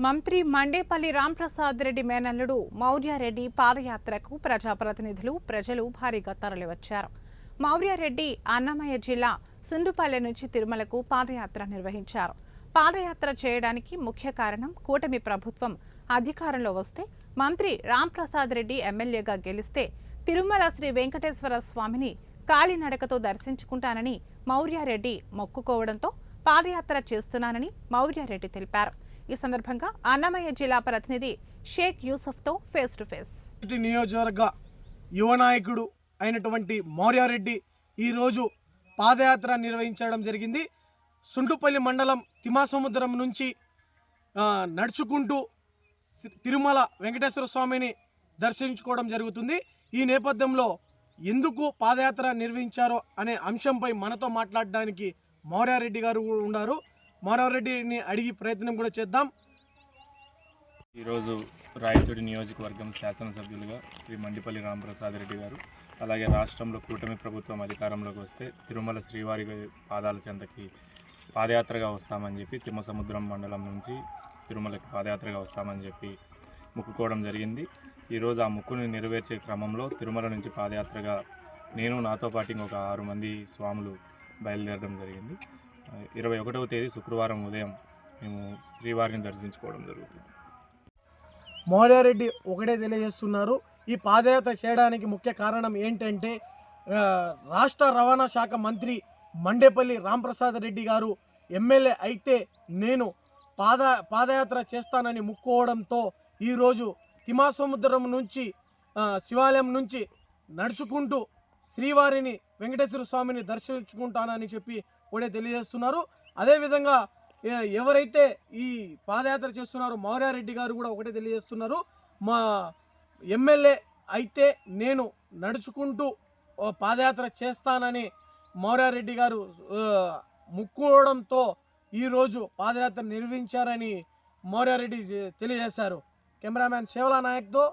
మంత్రి మండేపల్లి రాంప్రసాద్ రెడ్డి మేనల్లుడు మౌర్యారెడ్డి పాదయాత్రకు ప్రజాప్రతినిధులు ప్రజలు భారీగా తరలివచ్చారు. మౌర్యారెడ్డి అన్నమయ్య జిల్లా సుండుపల్లె నుంచి తిరుమలకు పాదయాత్ర నిర్వహించారు. పాదయాత్ర చేయడానికి ముఖ్య కారణం కూటమి ప్రభుత్వం అధికారంలో వస్తే మంత్రి రాంప్రసాద్ రెడ్డి ఎమ్మెల్యేగా గెలిస్తే తిరుమల శ్రీ వెంకటేశ్వర స్వామిని కాలినడకతో దర్శించుకుంటానని మౌర్యారెడ్డి మొక్కుకోవడంతో పాదయాత్ర చేస్తున్నానని మౌర్యారెడ్డి తెలిపారు. ఈ సందర్భంగా అన్నమయ్య జిల్లా ప్రతినిధి షేక్ యూసఫ్తో ఫేస్ టు ఫేస్. నియోజకవర్గ యువ నాయకుడు అయినటువంటి మౌర్యారెడ్డి ఈరోజు పాదయాత్ర నిర్వహించడం జరిగింది. సుండుపల్లి మండలం తిమ్మాసముద్రం నుంచి నడుచుకుంటూ తిరుమల వెంకటేశ్వర స్వామిని దర్శించుకోవడం జరుగుతుంది. ఈ నేపథ్యంలో ఎందుకు పాదయాత్ర నిర్వహించారో అనే అంశంపై మనతో మాట్లాడడానికి మౌర్యారెడ్డి గారు ఉన్నారు. మౌర్యారెడ్డిని అడిగి ప్రయత్నం కూడా చేద్దాం. ఈరోజు రాయచోటి నియోజకవర్గం శాసనసభ్యులుగా శ్రీ మండేపల్లి రాంప్రసాద్ రెడ్డి గారు, అలాగే రాష్ట్రంలో కూటమి ప్రభుత్వం అధికారంలోకి వస్తే తిరుమల శ్రీవారి పాదాల చెంతకి పాదయాత్రగా వస్తామని చెప్పి తిమ్మసముద్రం మండలం నుంచి తిరుమలకి పాదయాత్రగా వస్తామని చెప్పి మొక్కుకోవడం జరిగింది. ఈరోజు ఆ మొక్కుని నెరవేర్చే క్రమంలో తిరుమల నుంచి పాదయాత్రగా నేను నాతో పాటు ఇంకొక 6 మంది స్వాములు బయలుదేరడం జరిగింది. 21వ తేదీ శుక్రవారం ఉదయం మేము శ్రీవారిని దర్శించుకోవడం జరుగుతుంది. మౌర్యారెడ్డి ఒకటే తెలియజేస్తున్నారు, ఈ పాదయాత్ర చేయడానికి ముఖ్య కారణం ఏంటంటే రాష్ట్ర రవాణా శాఖ మంత్రి మండేపల్లి రాంప్రసాద్ రెడ్డి గారు ఎమ్మెల్యే అయితే నేను పాదయాత్ర చేస్తానని మొక్కుకోవడంతో ఈరోజు తిమ్మాసముద్రం నుంచి శివాలయం నుంచి నడుచుకుంటూ శ్రీవారిని వెంకటేశ్వర స్వామిని దర్శించుకుంటానని చెప్పి కూడా తెలియజేస్తున్నారు. అదేవిధంగా ఎవరైతే ఈ పాదయాత్ర చేస్తున్నారో మౌర్యారెడ్డి గారు కూడా ఒకటే తెలియజేస్తున్నారు, మా ఎమ్మెల్యే అయితే నేను నడుచుకుంటూ పాదయాత్ర చేస్తానని మౌర్యారెడ్డి గారు మొక్కుకోవడంతో ఈరోజు పాదయాత్ర నిర్వహించారని మౌర్యారెడ్డి తెలియజేశారు. కెమెరామ్యాన్ శివలా నాయక్తో